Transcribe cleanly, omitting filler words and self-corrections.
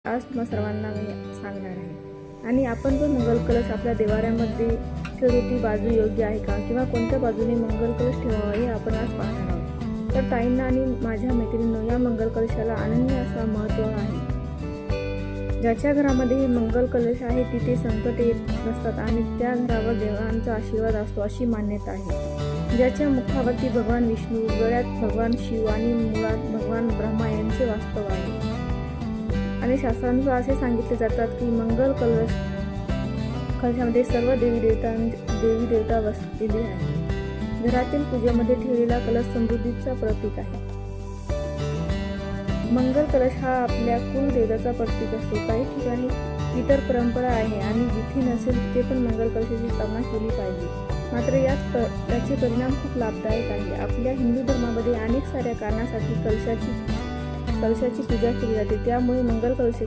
आज तुम्हा सर्वांना मी सांगणार आहे आणि आपण तो मंगल कलश आपल्या देवाऱ्यामध्ये ठेवण्याची बाजू योग्य आहे का किंवा कोणत्या बाजूने मंगल कलश ठेवावा हे आपण आज पाहणार आहोत। तर ताईंना आणि माझ्या मैत्रिणींना या मंगल कलशाला अनन्य असा महत्त्व आहे। ज्याच्या घरामध्ये हे मंगल कलश आहे तिथे संकट येत नसतात आणि त्या घरावर देवांचा आशीर्वाद असतो अशी मान्यता आहे। ज्याच्या मुखावरती भगवान विष्णू, गळ्यात भगवान शिव आणि मुळात भगवान ब्रह्मा यांचे वास्तव आहे आणि शास्त्रानुसार असे सांगितले जातात की मंगल कलशामध्ये सर्व देवी देवता वसलेली आहे। घरातील पूजेमध्ये ठेवलेला कलश समृद्धीचा प्रतीक आहे। मंगल कलश हा आपल्या कुलदेवताचा प्रतीक असतो। काही ठिकाणी इतर परंपरा आहे आणि जिथे नसेल तिथे पण मंगल कलशाची स्थापना केली पाहिजे। मात्र याचे परिणाम खूप लाभदायक आहे। आपल्या हिंदू धर्मामध्ये अनेक साऱ्या कारणासाठी कलशाची पूजा केली जाते, त्यामुळे मंगल कलशाची